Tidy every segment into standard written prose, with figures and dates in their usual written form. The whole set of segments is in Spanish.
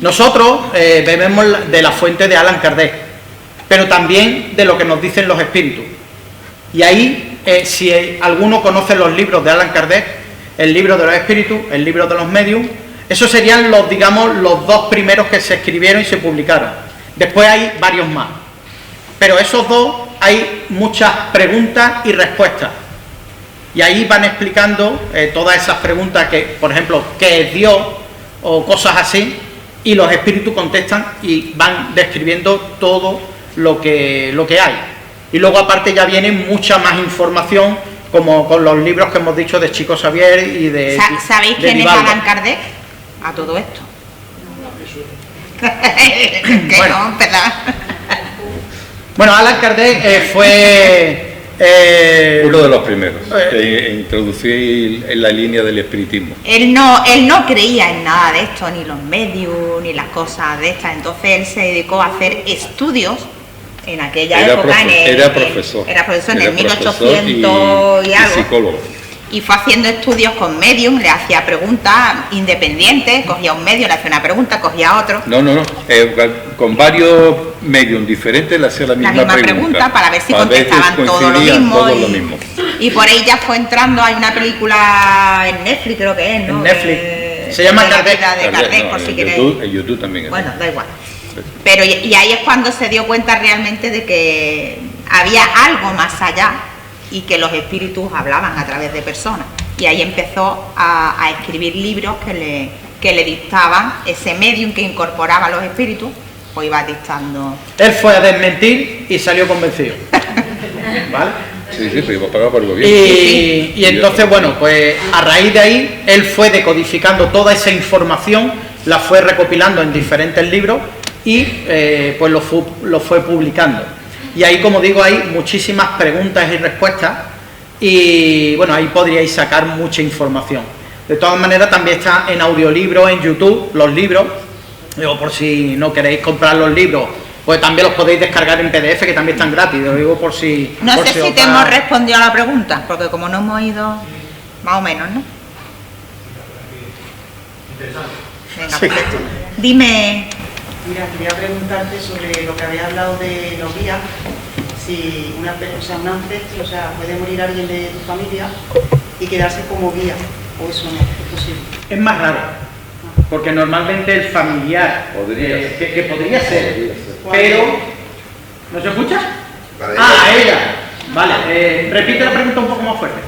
Nosotros bebemos de la fuente de Allan Kardec, pero también de lo que nos dicen los espíritus. Y ahí, si alguno conoce los libros de Allan Kardec, el libro de los espíritus, el libro de los mediums, esos serían los, digamos, los dos primeros que se escribieron y se publicaron. Después hay varios más. Pero esos dos hay muchas preguntas y respuestas. Y ahí van explicando todas esas preguntas que, por ejemplo, ¿qué es Dios? O cosas así, y los espíritus contestan y van describiendo todo lo que hay. Y luego aparte ya viene mucha más información, como con los libros que hemos dicho de Chico Xavier y de... ¿Sabéis quién es Allan Kardec? A todo esto. Bueno, bueno, Allan Kardec fue... uno de los primeros que introducí en la línea del espiritismo. Él no creía en nada de esto, ni los medios, ni las cosas de estas. Entonces él se dedicó a hacer estudios en aquella época. Era profesor en el 1800 y algo. Psicólogo. Y fue haciendo estudios con medium, le hacía preguntas independientes, cogía un medio, le hacía una pregunta, cogía otro. No, con varios medium diferentes le hacía la misma pregunta para ver si contestaban todo lo mismo. Y por ahí ya fue entrando, hay una película en Netflix, creo que es, ¿no? En Netflix. Se llama Kardec. De Kardec, por si queréis. En YouTube también. Bueno, da igual. Pero y ahí es cuando se dio cuenta realmente de que había algo más allá y que los espíritus hablaban a través de personas. Y ahí empezó a escribir libros que le dictaban ese medium que incorporaba a los espíritus, pues iba dictando. Él fue a desmentir y salió convencido. ¿Vale? Sí, pero iba pagado por el gobierno. Y entonces, bueno, pues a raíz de ahí, él fue decodificando toda esa información, la fue recopilando en diferentes libros y pues lo fue publicando. Y ahí, como digo, hay muchísimas preguntas y respuestas y bueno, ahí podríais sacar mucha información. De todas maneras, también está en audiolibro, en YouTube, los libros. Digo, por si no queréis comprar los libros, pues también los podéis descargar en PDF, que también están gratis. Lo digo por si... No sé si te hemos respondido a la pregunta, porque como no hemos ido, más o menos, ¿no? Venga, sí. Perfecto. Dime... Mira, quería preguntarte sobre lo que había hablado de los guías, si un ancestro, puede morir alguien de tu familia y quedarse como guía, o eso no es posible. Es más raro, porque normalmente el familiar, que podría ser, pero... ¿No se escucha? Ella. Vale, repite la pregunta un poco más fuerte.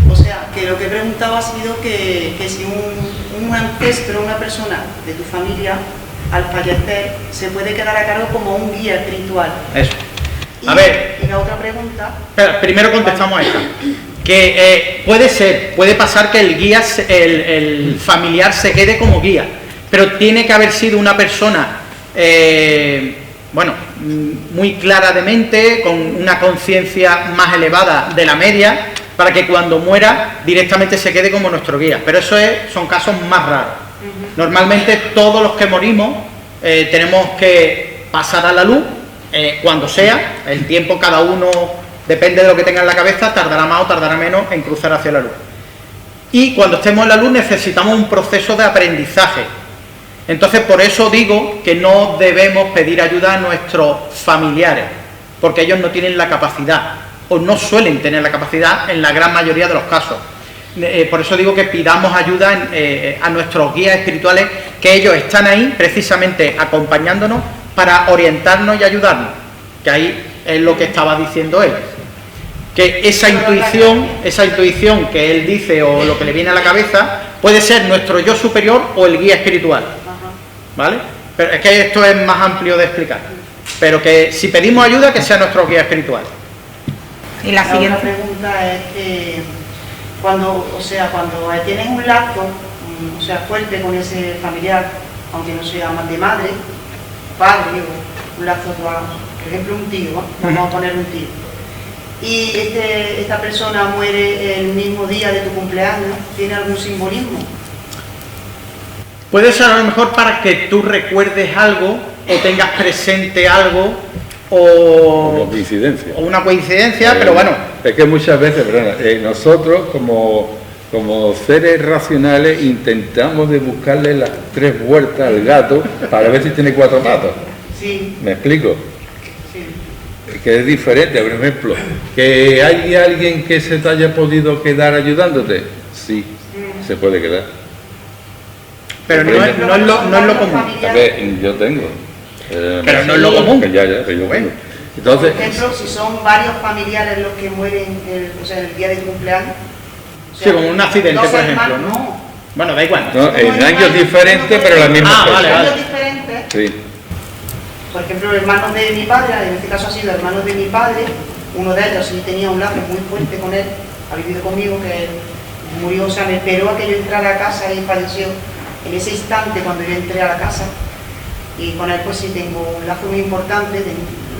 O sea, que lo que he preguntado ha sido que si un ancestro, una persona de tu familia, al fallecer, se puede quedar a cargo como un guía espiritual. Eso. Y la otra pregunta... Espera, primero contestamos a esta. Que puede pasar que el guía, el familiar se quede como guía, pero tiene que haber sido una persona, muy clara de mente, con una conciencia más elevada de la media, para que cuando muera directamente se quede como nuestro guía. Pero eso son casos más raros. Normalmente todos los que morimos tenemos que pasar a la luz cuando sea, el tiempo cada uno depende de lo que tenga en la cabeza, tardará más o tardará menos en cruzar hacia la luz. Y cuando estemos en la luz necesitamos un proceso de aprendizaje. Entonces por eso digo que no debemos pedir ayuda a nuestros familiares, porque ellos no tienen la capacidad, o no suelen tener la capacidad en la gran mayoría de los casos. Por eso digo que pidamos ayuda a nuestros guías espirituales, que ellos están ahí precisamente acompañándonos para orientarnos y ayudarnos, que ahí es lo que estaba diciendo él, que esa intuición que él dice o lo que le viene a la cabeza puede ser nuestro yo superior o el guía espiritual, ¿vale? Pero es que esto es más amplio de explicar, pero que si pedimos ayuda, que sea nuestro guía espiritual. Y la siguiente pregunta es que cuando tienes un lazo fuerte con ese familiar, aunque no sea más de madre, padre, o un lazo, por ejemplo un tío, vamos a poner un tío, y esta persona muere el mismo día de tu cumpleaños, ¿tiene algún simbolismo? Puede ser a lo mejor para que tú recuerdes algo o tengas presente algo, o coincidencia. O una coincidencia, pero bueno. Es que muchas veces, nosotros como como seres racionales intentamos de buscarle las 3 vueltas al gato para ver si tiene 4 patas. Sí. ¿Me explico? Sí. Que es diferente, por ejemplo, que hay alguien que se te haya podido quedar ayudándote. Sí, se puede quedar. Pero no es lo común. A ver, yo tengo. Pero no es lo común. Que yo bueno. Entonces, por ejemplo, si son varios familiares los que mueren el día de tu cumpleaños. O sea, sí, como un accidente, por ejemplo, hermanos, ¿no? Bueno, da igual. no, en años diferentes, pero la misma fecha. vale. Años diferentes. Sí. Por ejemplo, hermanos de mi padre, en este caso ha sido hermanos de mi padre, uno de ellos sí tenía un lazo muy fuerte con él, ha vivido conmigo, que murió, o sea, me esperó a que yo entrara a casa y falleció en ese instante cuando yo entré a la casa, y con él pues sí tengo un lazo muy importante,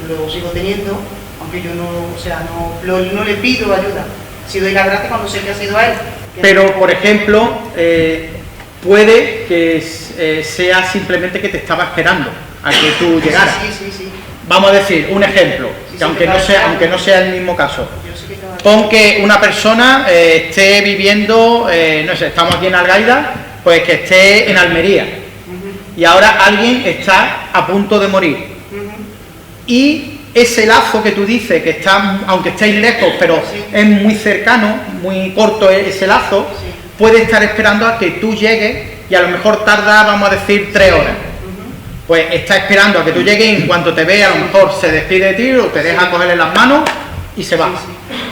lo sigo teniendo, aunque yo no le pido ayuda, si doy la gracia cuando sé que ha sido a él. Pero, por ejemplo, puede que sea simplemente que te estaba esperando a que tú llegaras. Sí. Vamos a decir, un ejemplo, Sí, que aunque no sea el mismo caso. Yo sé que cada- Pon que una persona esté viviendo, no sé, estamos aquí en Algaida, pues que esté en Almería. Y ahora alguien está a punto de morir. Y ese lazo que tú dices, que está, aunque estéis lejos, pero Sí. es muy cercano, muy corto ese lazo, Sí. puede estar esperando a que tú llegues y a lo mejor tarda, vamos a decir, 3 horas. Pues está esperando a que tú llegues y en cuanto te ve, a lo mejor se despide de ti o te deja cogerle las manos y se va.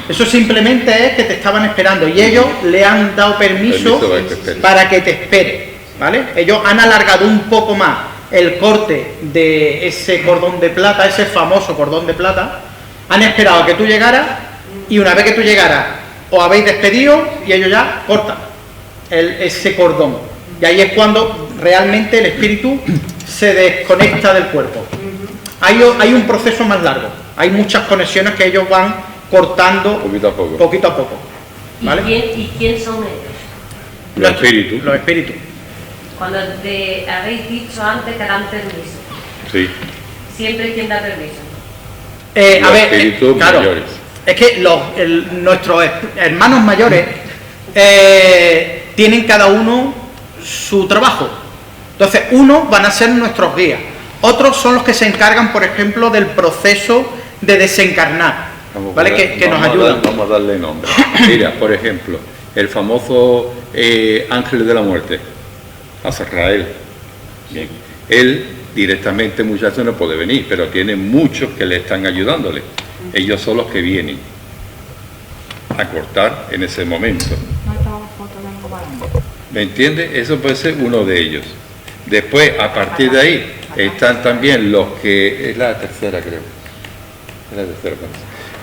Eso simplemente es que te estaban esperando y ellos le han dado permiso Permiso para que espere. para que te espere, ¿vale? Ellos han alargado un poco más el corte de ese cordón de plata, ese famoso cordón de plata, han esperado a que tú llegaras y una vez que tú llegaras os habéis despedido y ellos ya cortan ese cordón. Y ahí es cuando realmente el espíritu se desconecta del cuerpo. Hay un proceso más largo, hay muchas conexiones que ellos van cortando Poquito a poco. poquito a poco, ¿vale? ¿Y quién son ellos? Los espíritus. Los espíritus. Cuando habéis dicho antes que dan permiso, Sí. siempre quien da permiso. Los A ver, espíritus claro, mayores. es que nuestros hermanos mayores tienen cada uno su trabajo. Entonces, unos van a ser nuestros guías, otros son los que se encargan, por ejemplo, del proceso de desencarnar, ¿vale? Que nos ayudan. Vamos a darle nombre. Mira, por ejemplo, el famoso ángel de la muerte, Azrael. Bien. Él directamente muchas veces no puede venir, pero tiene muchos que le están ayudándole. Ellos son los que vienen a cortar en ese momento. ¿Me entiendes? Eso puede ser uno de ellos. Después, a partir de ahí, están también los que... Es la tercera, creo. Es la tercera.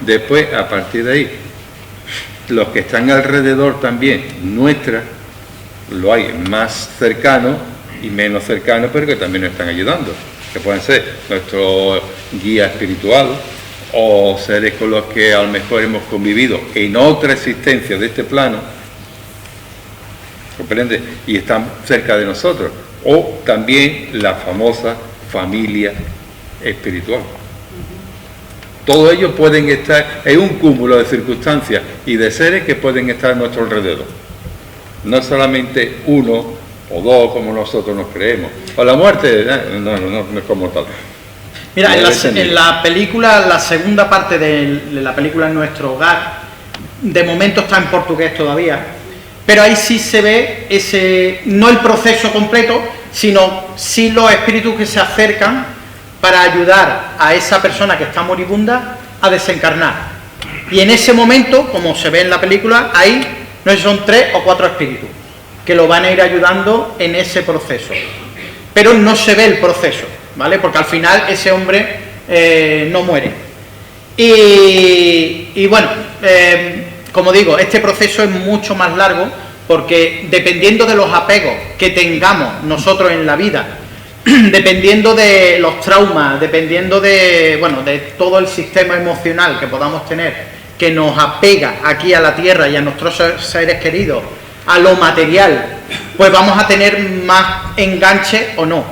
Después, a partir de ahí, los que están alrededor también, nuestras, lo hay más cercanos y menos cercanos, pero que también nos están ayudando. Que pueden ser nuestro guía espiritual o seres con los que a lo mejor hemos convivido en otra existencia de este plano, ¿comprende? Y están cerca de nosotros. O también la famosa familia espiritual. Todos ellos pueden estar en un cúmulo de circunstancias y de seres que pueden estar a nuestro alrededor. No solamente uno o dos como nosotros nos creemos. O la muerte, no es como tal. Mira, en la película, la segunda parte de la película En nuestro hogar, de momento está en portugués todavía, pero ahí sí se ve no el proceso completo, sino sí los espíritus que se acercan para ayudar a esa persona que está moribunda a desencarnar. Y en ese momento, como se ve en la película, ahí no sé si son 3 o 4 espíritus que lo van a ir ayudando en ese proceso. Pero no se ve el proceso, ¿vale? Porque al final ese hombre no muere. Y bueno, como digo, este proceso es mucho más largo porque dependiendo de los apegos que tengamos nosotros en la vida, dependiendo de los traumas, dependiendo de todo el sistema emocional que podamos tener, que nos apega aquí a la tierra y a nuestros seres queridos, a lo material, pues vamos a tener más enganche o no.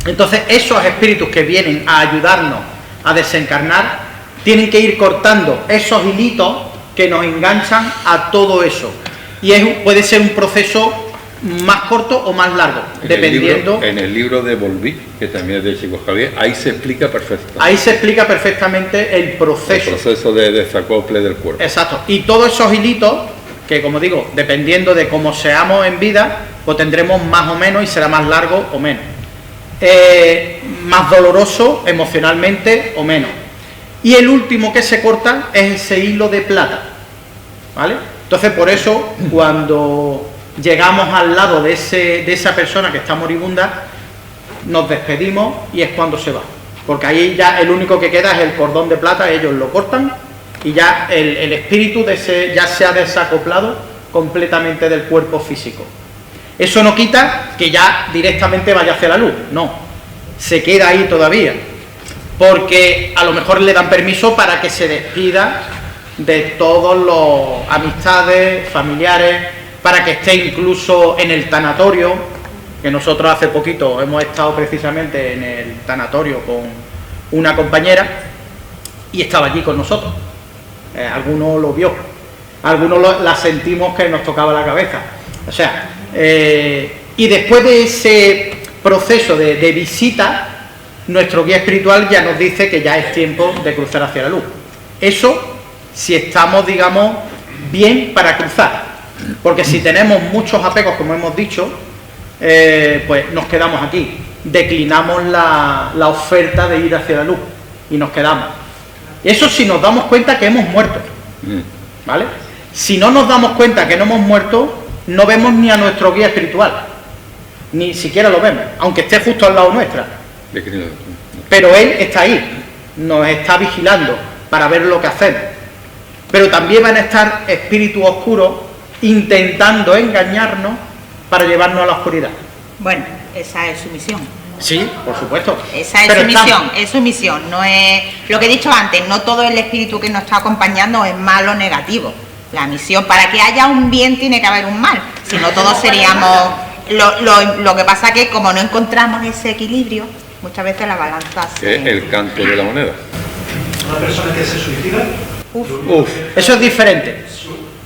Entonces esos espíritus que vienen a ayudarnos a desencarnar tienen que ir cortando esos hilitos que nos enganchan a todo eso. puede ser un proceso más corto o más largo, dependiendo. En el libro de Volví, que también es de Chico Javier, ahí se explica perfectamente. Ahí se explica perfectamente el proceso. El proceso de desacople del cuerpo. Exacto. Y todos esos hilitos, que como digo, dependiendo de cómo seamos en vida, pues tendremos más o menos y será más largo o menos. Más doloroso emocionalmente o menos. Y el último que se corta es ese hilo de plata, ¿vale? Entonces, por eso, cuando llegamos al lado de esa persona que está moribunda, nos despedimos y es cuando se va. Porque ahí ya el único que queda es el cordón de plata, ellos lo cortan y ya el espíritu ya se ha desacoplado completamente del cuerpo físico. Eso no quita que ya directamente vaya hacia la luz, no, se queda ahí todavía, porque a lo mejor le dan permiso para que se despida de todos los amistades, familiares, para que esté incluso en el tanatorio, que nosotros hace poquito hemos estado precisamente en el tanatorio con una compañera y estaba allí con nosotros. Alguno lo vio, algunos la sentimos que nos tocaba la cabeza. O sea, y después de ese proceso de visita, nuestro guía espiritual ya nos dice que ya es tiempo de cruzar hacia la luz. Eso si estamos, digamos, bien para cruzar. Porque si tenemos muchos apegos, como hemos dicho, pues nos quedamos aquí. Declinamos la oferta de ir hacia la luz y nos quedamos. Eso si nos damos cuenta que hemos muerto, ¿vale? Si no nos damos cuenta que no hemos muerto, no vemos ni a nuestro guía espiritual, ni siquiera lo vemos, aunque esté justo al lado nuestra. Pero él está ahí, nos está vigilando para ver lo que hacemos. Pero también van a estar espíritus oscuros intentando engañarnos para llevarnos a la oscuridad. Bueno, esa es su misión. Sí, por supuesto. Esa es su misión, es su misión. No es lo que he dicho antes, no todo el espíritu que nos está acompañando es malo o negativo. La misión, para que haya un bien tiene que haber un mal, si no todos seríamos... Lo que pasa que como no encontramos ese equilibrio, muchas veces la balanza se... Es el canto de la moneda. Una persona que se suicida, eso es diferente.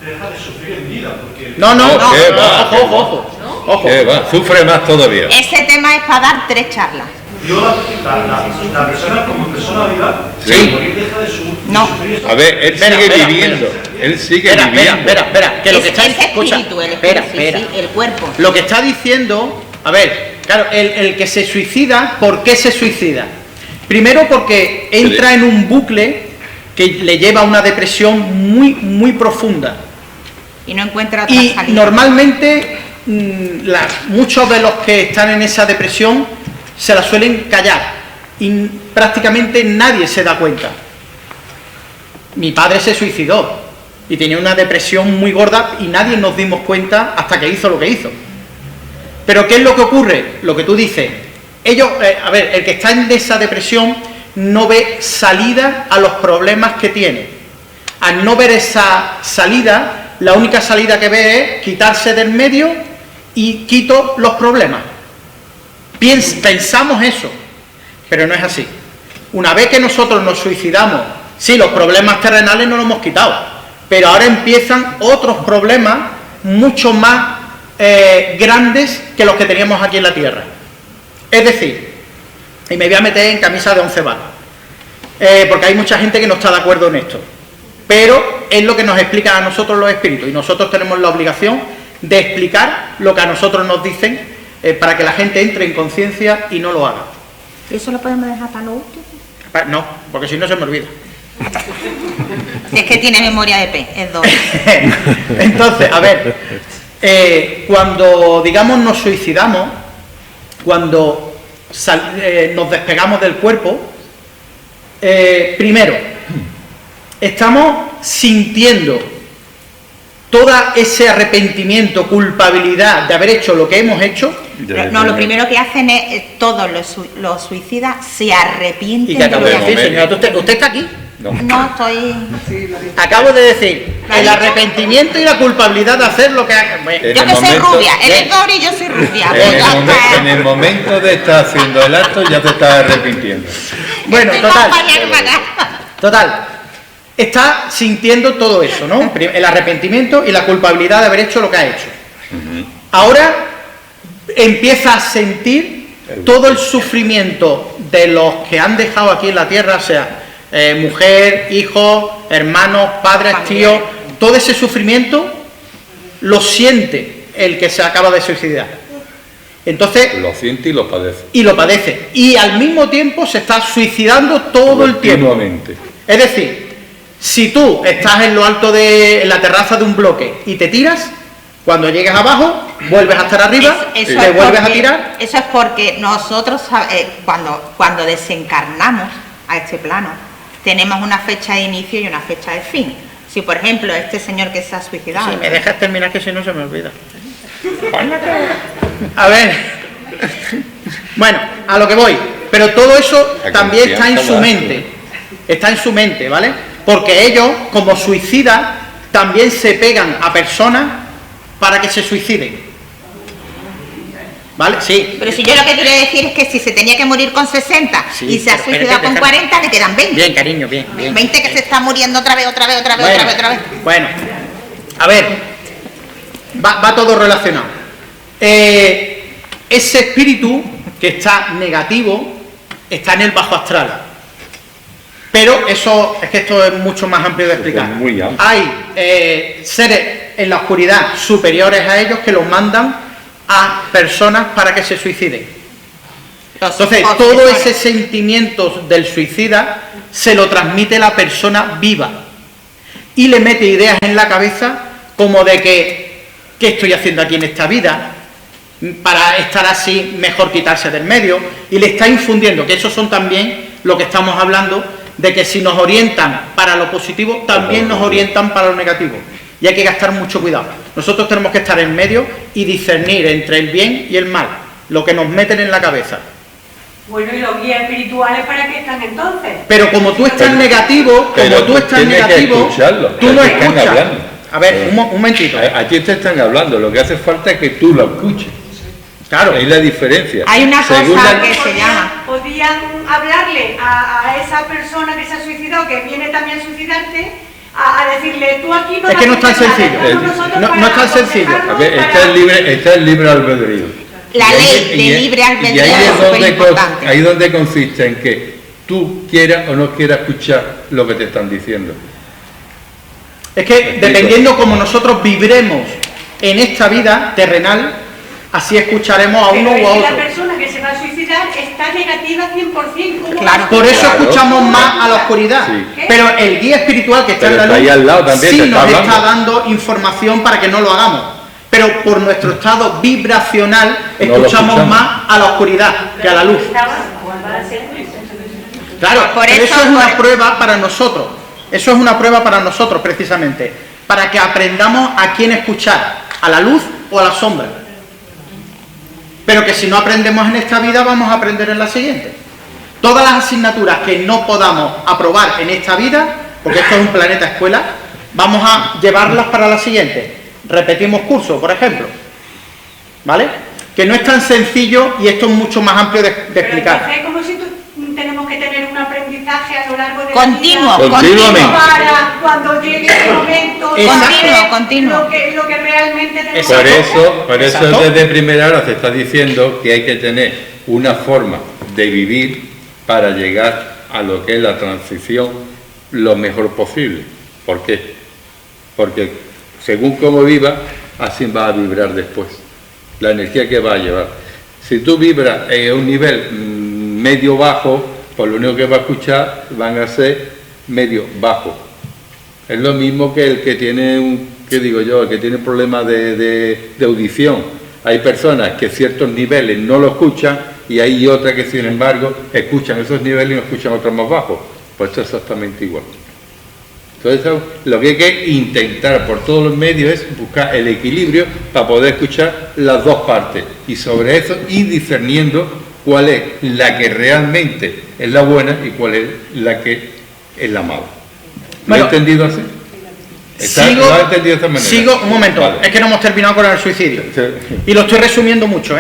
deja de sufrir en vida, porque... No, ¿Qué va? ojo. ¿Qué va? Sufre más todavía. Ese tema es para dar 3 charlas. Yo, la persona como persona viva, Sí. morir deja de No. sufrir. A ver, él Espera, sigue espera, viviendo. Él sigue Espera, viviendo. espera, que lo que está el espíritu, espera. sí, el cuerpo. Lo que está diciendo, a ver, claro, el que se suicida, ¿por qué se suicida? Primero porque entra en un bucle que le lleva a una depresión muy, muy profunda. Y no encuentra otra Y salida. normalmente muchos de los que están en esa depresión se la suelen callar y prácticamente nadie se da cuenta. Mi padre se suicidó y tenía una depresión muy gorda y nadie nos dimos cuenta hasta que hizo lo que hizo. Pero ¿qué es lo que ocurre? Lo que tú dices. Ellos, a ver, el que está en esa depresión no ve salida a los problemas que tiene. Al no ver esa salida, la única salida que ve es quitarse del medio y quito los problemas. Pensamos eso, pero no es así. Una vez que nosotros nos suicidamos, sí, los problemas terrenales no los hemos quitado, pero ahora empiezan otros problemas mucho más grandes que los que teníamos aquí en la Tierra. Es decir, y me voy a meter en camisa de 11 varas, porque hay mucha gente que no está de acuerdo en esto, pero es lo que nos explican a nosotros los espíritus, y nosotros tenemos la obligación de explicar lo que a nosotros nos dicen, para que la gente entre en conciencia y no lo haga. ¿Y eso lo podemos dejar para lo último? No, porque si no se me olvida. Es que tiene memoria de pez, es doble. Entonces, a ver, cuando, digamos, nos suicidamos, cuando nos despegamos del cuerpo, primero, estamos sintiendo todo ese arrepentimiento, culpabilidad de haber hecho lo que hemos hecho. No, lo primero que hacen es, todos los suicidas se arrepienten ¿Y qué acabo de de lo que decir, han hecho. señora? ¿Usted está aquí? No, estoy... Acabo de decir, el arrepentimiento y la culpabilidad de hacer lo que ha... Bueno, En Yo el que soy momento- rubia, eres Dori y yo soy rubia. En el momento de estar haciendo el acto ya te estás arrepintiendo. bueno, Estoy total. más para allá que para acá. Total. está sintiendo todo eso, ¿no? El arrepentimiento y la culpabilidad de haber hecho lo que ha hecho. Ahora empieza a sentir todo el sufrimiento de los que han dejado aquí en la tierra, o sea, mujer, hijos, hermanos, padres, tíos, todo ese sufrimiento lo siente el que se acaba de suicidar. Entonces, lo siente y lo padece. Y lo padece. Y al mismo tiempo se está suicidando todo el tiempo. Es decir, si tú estás en lo alto en la terraza de un bloque y te tiras, cuando llegues abajo, vuelves a estar arriba, te vuelves a tirar. Eso es porque nosotros, cuando desencarnamos a este plano, tenemos una fecha de inicio y una fecha de fin. Si, por ejemplo, este señor que se ha suicidado... Si me dejas terminar, que si no se me olvida. A ver, bueno, a lo que voy, pero todo eso también está en su mente, ¿vale? Porque ellos, como suicidas, también se pegan a personas para que se suiciden, ¿vale? Sí. Pero si yo lo que quiero decir es que si se tenía que morir con 60 y se ha suicidado con 40, le quedan 20. Bien, cariño, bien. 20 que se está muriendo otra vez. Bueno, a ver, va todo relacionado. Ese espíritu que está negativo está en el bajo astral, pero eso es que esto es mucho más amplio de explicar. Hay seres en la oscuridad superiores a ellos que los mandan a personas para que se suiciden. Entonces todo ese sentimiento del suicida se lo transmite la persona viva y le mete ideas en la cabeza como de que ¿qué estoy haciendo aquí en esta vida? Para estar así, mejor quitarse del medio, y le está infundiendo, que esos son también lo que estamos hablando, de que si nos orientan para lo positivo, también nos orientan para lo negativo, y hay que gastar mucho cuidado. Nosotros tenemos que estar en medio y discernir entre el bien y el mal, lo que nos meten en la cabeza. Bueno, ¿y los guías espirituales para qué están entonces? Pero como tú estás negativo, tú no escuchas. A ver, un momentito. Aquí te están hablando, lo que hace falta es que tú lo escuches. Claro. Ahí la diferencia. Hay una cosa que se llama... Podían hablarle a esa persona que se ha suicidado, que viene también a suicidarte, a decirle, tú aquí no... Es que no es tan sencillo. No es tan sencillo. A ver, está el libre albedrío. La ley de libre albedrío es súper importante. Ahí es donde consiste en que tú quieras o no quieras escuchar lo que te están diciendo. Es que dependiendo como nosotros vibremos en esta vida terrenal, así escucharemos a uno o a otro. La persona que se va a suicidar está negativa 100%. Claro, por eso escuchamos más a la oscuridad. Sí. Pero el guía espiritual que está en la luz ahí al lado también sí nos está dando información para que no lo hagamos. Pero por nuestro estado vibracional escuchamos más a la oscuridad que a la luz. Claro, pero eso es una prueba para nosotros. Eso es una prueba para nosotros, precisamente, para que aprendamos a quién escuchar, a la luz o a la sombra. Pero que si no aprendemos en esta vida, vamos a aprender en la siguiente. Todas las asignaturas que no podamos aprobar en esta vida, porque esto es un planeta escuela, vamos a llevarlas para la siguiente. Repetimos curso, por ejemplo. ¿Vale? Que no es tan sencillo y esto es mucho más amplio de explicar. Pero es como si tenemos que tener un aprendizaje a lo largo de continuamente para cuando llegue el momento continuo lo que realmente tenemos. Por eso desde primera hora se está diciendo que hay que tener una forma de vivir para llegar a lo que es la transición lo mejor posible. ¿Por qué? Porque según cómo viva, así va a vibrar después la energía que va a llevar. Si tú vibras en un nivel medio bajo, pues lo único que va a escuchar van a ser medio bajo. Es lo mismo que el que tiene el que tiene problemas de audición. Hay personas que ciertos niveles no lo escuchan y hay otras que sin embargo escuchan esos niveles y no escuchan otros más bajos. Pues esto es exactamente igual. Entonces lo que hay que intentar por todos los medios es buscar el equilibrio para poder escuchar las dos partes y sobre eso ir discerniendo cuál es la que realmente es la buena y cuál es la que es la mala. ¿Lo he entendido así? ¿Lo he entendido de esta manera? Sigo, un momento, vale. Es que no hemos terminado con el suicidio. Sí. Y lo estoy resumiendo mucho,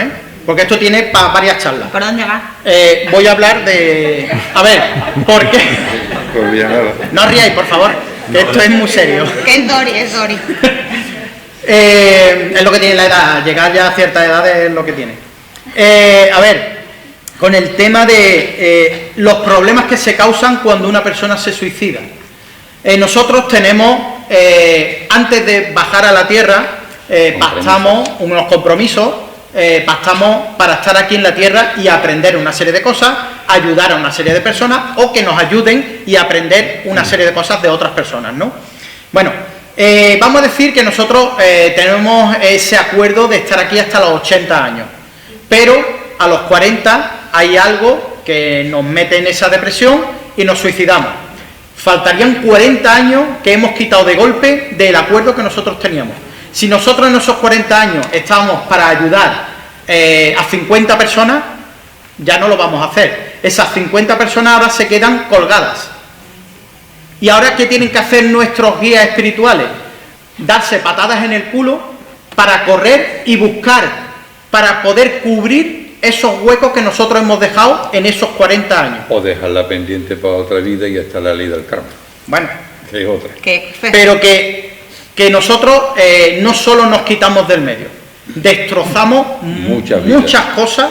porque esto tiene para varias charlas. ¿Por dónde va? Voy a hablar de... A ver, ¿por qué? Por Villanueva. No os riáis, por favor. que esto es muy serio. Que es Dori. Es lo que tiene la edad, llegar ya a cierta edad es lo que tiene. A ver, con el tema de los problemas que se causan cuando una persona se suicida. Nosotros tenemos, antes de bajar a la Tierra, pactamos unos compromisos, pactamos para estar aquí en la Tierra y aprender una serie de cosas, ayudar a una serie de personas o que nos ayuden y aprender una serie de cosas de otras personas, ¿no? Bueno, vamos a decir que nosotros tenemos ese acuerdo de estar aquí hasta los 80 años, pero a los 40 hay algo que nos mete en esa depresión y nos suicidamos. Faltarían 40 años que hemos quitado de golpe del acuerdo que nosotros teníamos. Si nosotros en esos 40 años estábamos para ayudar a 50 personas, ya no lo vamos a hacer. Esas 50 personas ahora se quedan colgadas. ¿Y ahora qué tienen que hacer nuestros guías espirituales? Darse patadas en el culo para correr y buscar, para poder cubrir esos huecos que nosotros hemos dejado en esos 40 años. O dejarla pendiente para otra vida y hasta la ley del karma. Bueno, Que es otra. pero que nosotros no solo nos quitamos del medio, destrozamos muchas cosas.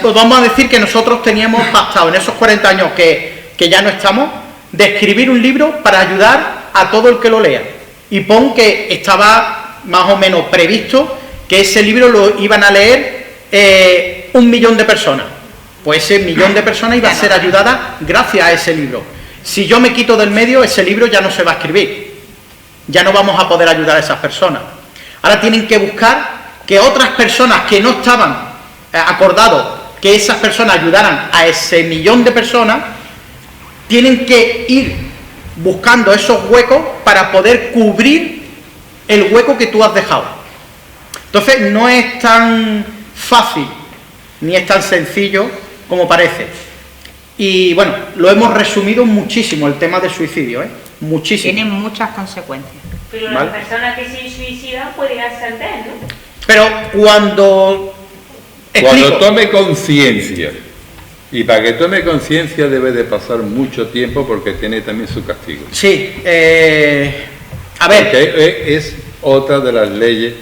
Vamos a decir que nosotros teníamos pactado en esos 40 años que ya no estamos, de escribir un libro para ayudar a todo el que lo lea. Y pon que estaba más o menos previsto que ese libro lo iban a leer 1 millón de personas. Pues ese 1 millón de personas iba a ser ayudada gracias a ese libro. Si yo me quito del medio, ese libro ya no se va a escribir. Ya no vamos a poder ayudar a esas personas. Ahora tienen que buscar que otras personas que no estaban acordados que esas personas ayudaran a ese 1 millón de personas, tienen que ir buscando esos huecos para poder cubrir el hueco que tú has dejado. Entonces no es tan fácil ni es tan sencillo como parece. Y bueno, lo hemos resumido muchísimo el tema del suicidio, muchísimo. Tiene muchas consecuencias. Pero ¿Vale? las personas que se suicidan pueden ascender, ¿no? Pero cuando tome conciencia, y para que tome conciencia debe de pasar mucho tiempo porque tiene también su castigo. Sí, a ver. Porque es otra de las leyes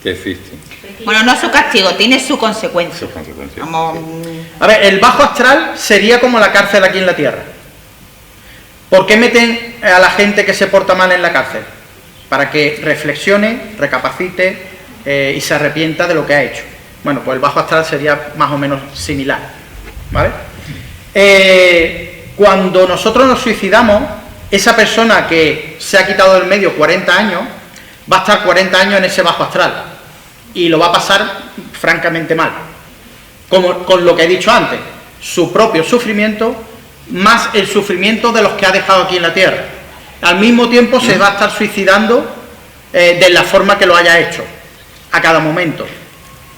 que existen. Bueno, no su castigo, tiene su consecuencia. Sus consecuencias. Como, A ver, el bajo astral sería como la cárcel aquí en la Tierra. ¿Por qué meten a la gente que se porta mal en la cárcel? Para que reflexione, recapacite y se arrepienta de lo que ha hecho. Bueno, pues el bajo astral sería más o menos similar, ¿vale? Cuando nosotros nos suicidamos, esa persona que se ha quitado del medio 40 años, va a estar 40 años en ese bajo astral y lo va a pasar francamente mal. Con lo que he dicho antes, su propio sufrimiento más el sufrimiento de los que ha dejado aquí en la Tierra. Al mismo tiempo se va a estar suicidando de la forma que lo haya hecho, a cada momento.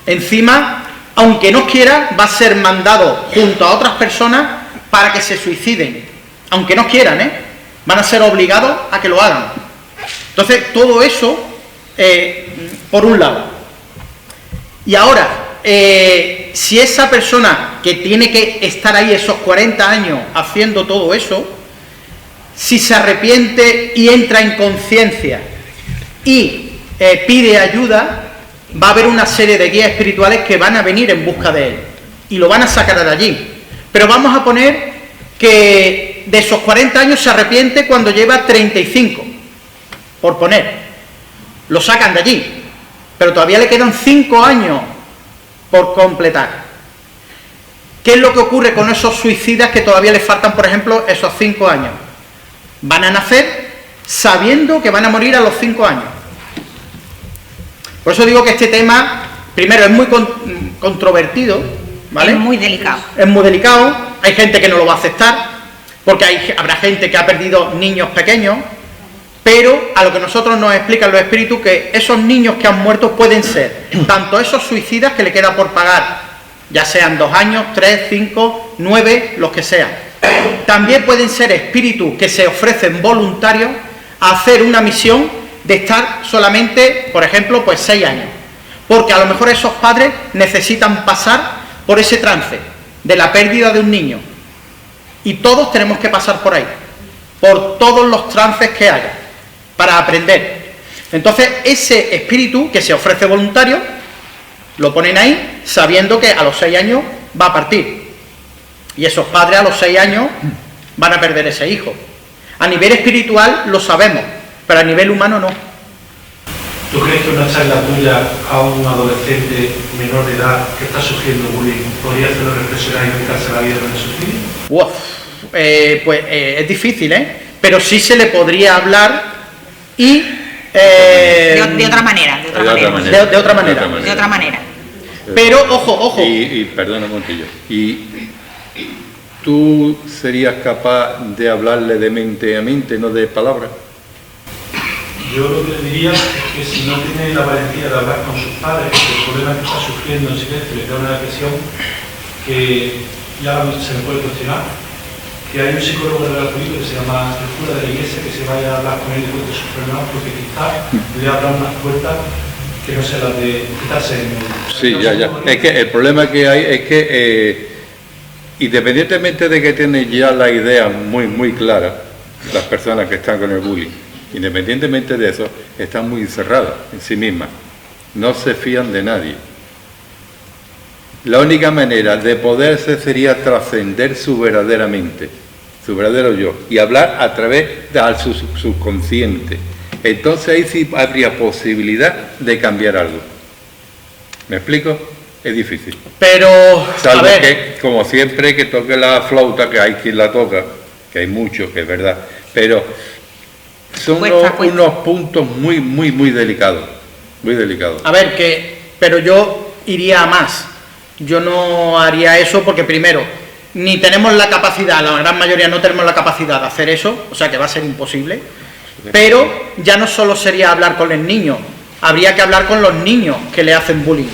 Encima, aunque no quiera, va a ser mandado junto a otras personas para que se suiciden. Aunque no quieran, van a ser obligados a que lo hagan. Entonces, todo eso, por un lado. Y ahora, si esa persona que tiene que estar ahí esos 40 años haciendo todo eso, si se arrepiente y entra en conciencia y pide ayuda, va a haber una serie de guías espirituales que van a venir en busca de él y lo van a sacar de allí. Pero vamos a poner que de esos 40 años se arrepiente cuando lleva 35, por poner. Lo sacan de allí, pero todavía le quedan 5 años por completar. ¿Qué es lo que ocurre con esos suicidas que todavía les faltan, por ejemplo, esos 5 años? Van a nacer sabiendo que van a morir a los 5 años. Por eso digo que este tema, primero, es muy controvertido, ¿vale? es muy delicado. Es muy delicado, hay gente que no lo va a aceptar, porque habrá gente que ha perdido niños pequeños, pero a lo que nosotros nos explican los espíritus, que esos niños que han muerto pueden ser tanto esos suicidas que le queda por pagar, ya sean 2 años, 3, 5, 9, los que sean. También pueden ser espíritus que se ofrecen voluntarios a hacer una misión de estar solamente, por ejemplo, pues 6 años. Porque a lo mejor esos padres necesitan pasar por ese trance de la pérdida de un niño. Y todos tenemos que pasar por ahí. por todos los trances que haya, para aprender. Entonces, ese espíritu que se ofrece voluntario, lo ponen ahí, sabiendo que a los 6 años va a partir. Y esos padres a los 6 años van a perder ese hijo. A nivel espiritual lo sabemos, pero a nivel humano no. ¿Tú crees que una charla tuya a un adolescente menor de edad que está sufriendo bullying podría hacerlo reflexionar y quitarse la vida con el suicidio? Pues es difícil, ¿eh? Pero sí se le podría hablar y... de otra manera. De otra manera. Pero, ojo. Y perdona un momentillo. ¿Y tú serías capaz de hablarle de mente a mente, no de palabras? Yo lo que le diría es que si no tiene la valentía de hablar con sus padres, el problema que está sufriendo en silencio le da una depresión que ya se le puede cuestionar, que hay un psicólogo gratuito que se llama el cura de la iglesia, que se vaya a hablar con él de cuente sus problemas, porque quizás le abra unas puertas que no sean las de quitarse en el... Sí, ya. Es que el problema que hay es que independientemente de que tienen ya la idea muy clara, las personas que están con el bullying, independientemente de eso, están muy encerradas en sí mismas, no se fían de nadie. La única manera de poderse sería trascender su verdadero yo, y hablar a través del subconsciente. Entonces ahí sí habría posibilidad de cambiar algo. ¿Me explico? Es difícil. Pero, salvo a ver, que, como siempre, que toque la flauta, que hay quien la toca, que hay muchos, que es verdad, pero son unos puntos muy delicados, muy delicados. A ver, pero yo iría a más. Yo no haría eso porque, primero, ni tenemos la capacidad, la gran mayoría no tenemos la capacidad de hacer eso, o sea que va a ser imposible. Pero ya no solo sería hablar con el niño, habría que hablar con los niños que le hacen bullying.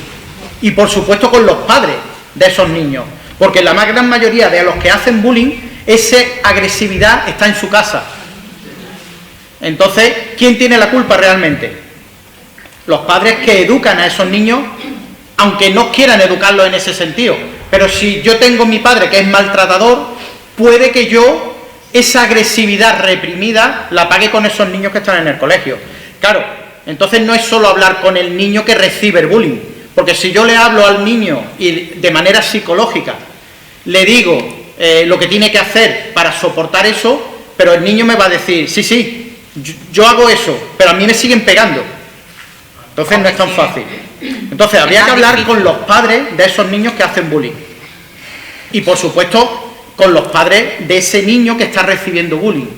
Y por supuesto con los padres de esos niños, porque la más gran mayoría de los que hacen bullying, esa agresividad está en su casa. Entonces, ¿quién tiene la culpa realmente? Los padres que educan a esos niños, aunque no quieran educarlos en ese sentido. Pero si yo tengo mi padre que es maltratador, puede que yo esa agresividad reprimida la pague con esos niños que están en el colegio. Claro, entonces no es solo hablar con el niño que recibe el bullying, porque si yo le hablo al niño y de manera psicológica le digo lo que tiene que hacer para soportar eso, pero el niño me va a decir, sí, yo hago eso, pero a mí me siguen pegando. Entonces no es tan fácil. Entonces habría que hablar con los padres de esos niños que hacen bullying. Y por supuesto con los padres de ese niño que está recibiendo bullying.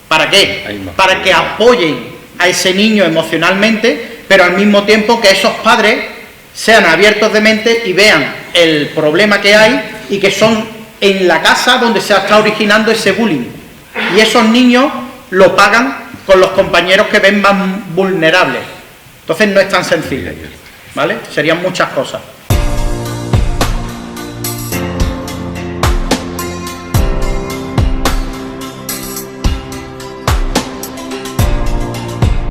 ¿Para qué? Para que apoyen a ese niño emocionalmente, pero al mismo tiempo que esos padres sean abiertos de mente y vean el problema que hay y que son en la casa donde se está originando ese bullying. Y esos niños lo pagan con los compañeros que ven más vulnerables. Entonces no es tan sencillo, ¿vale? Serían muchas cosas.